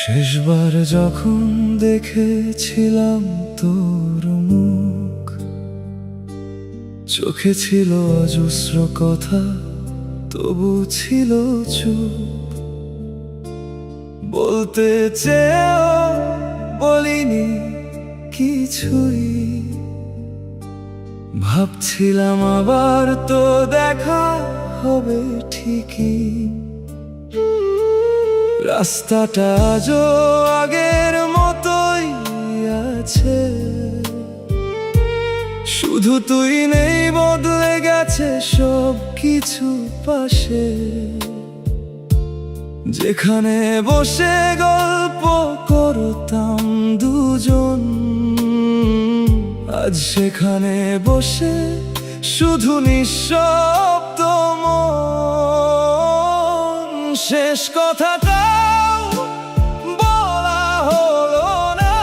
শেষবার যখন দেখেছিলাম তোর মুখ, চোখে ছিল অজস্র কথা, তবু ছিল চুপ। বলতে চেয়েও বলিনি কিছুই। ভাবছিলাম আবার তো দেখা হবে ঠিকই। রাস্তাটা আজও আগের মতোই আছে, শুধু তুই নেই, বদলে গেছে সব কিছু পাশে। যেখানে বসে গল্প করতাম দুজন, আজ সেখানে বসে শুধু নিঃশব্দ মন। শেষ কথাটাও বলা হলো না,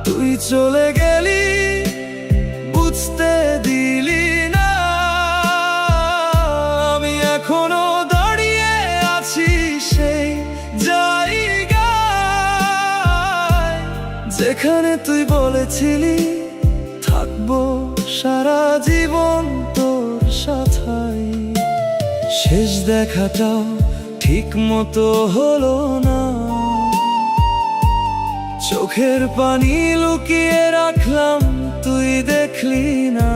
তুই চলে গেলি, বুঝতে দিলি না। আমি এখনো দাঁড়িয়ে আছি সেই জায়গায়, যেখানে তুই বলেছিলি থাকবো সারা জীবন তোর সাথেই। শেষ দেখাটাও ঠিক মতো হলো না, চোখের পানি লুকিয়ে রাখলাম, তুই দেখলি না।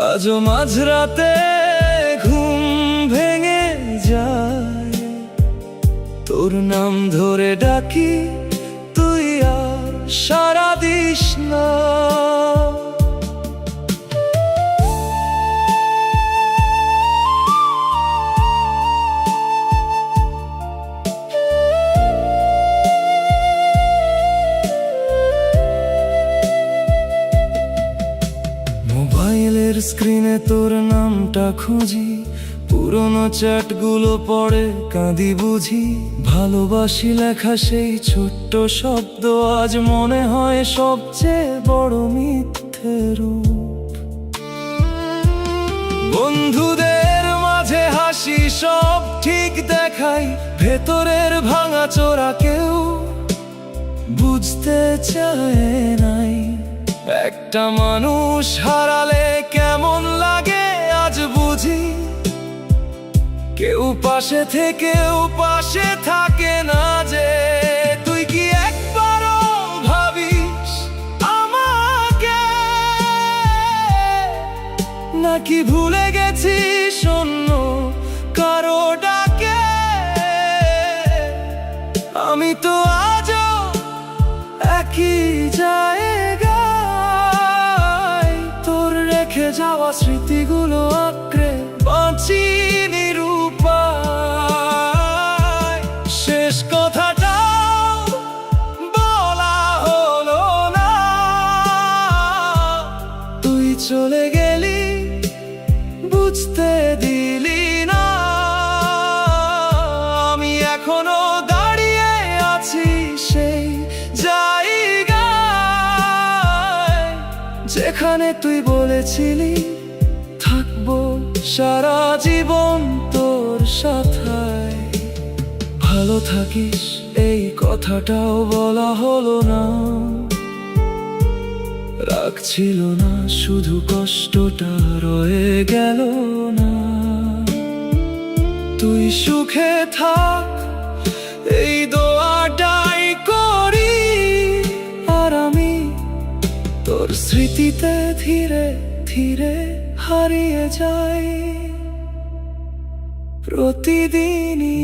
আজও মাঝরাতে ঘুম ভেঙে যায়, তোর নাম ধরে ডাকি, তুই আর সাড়া দিস না। মোবাইলের স্ক্রিনে তোর নামটা খুঁজি, পুরনো চ্যাটগুলো পড়ে কাঁদি বুঝি। ভালোবাসি লেখা সেই ছোট্ট শব্দ আজ মনে হয় সবচেয়ে বড় মিথ্যে রূপ। বন্ধুদের মাঝে হাসি সব ঠিক দেখাই, ভেতরের ভাঙা চোরা কেউ বুঝতে চায় নাই। একটা মানুষ হারালে কেমন লাগে আজ বুঝি, কেউ পাশে থেকেও পাশে থাকে না যে। তুই কি একবারও ভাবিস আমাকে, নাকি ভুলে গেছিস অন্য কারো ডাকে? আমি তো আজও একই জায়গায়, তোর রেখে যাওয়া স্মৃতিগুলো আঁকড়ে বাঁচি নিরুপায়। শেষ কথাটাও বলা হলো না, তুই চলে গেলি, বুঝতে দিলি না। আমি এখনো দাঁড়িয়ে আছি সেই জায়গায়, যেখানে তুই বলেছিলি থাকবো সারা জীবন তোর সাথে। ভালো থাকিস এই কথাটাও বলা হলো না, রাখছিল না, শুধু কষ্টটা রয়ে গেল না। তুই সুখে থাক এই দোয়াটাই করি, আর আমি তোর স্মৃতিতে ধীরে ধীরে হারিয়ে যাই প্রতিদিনই।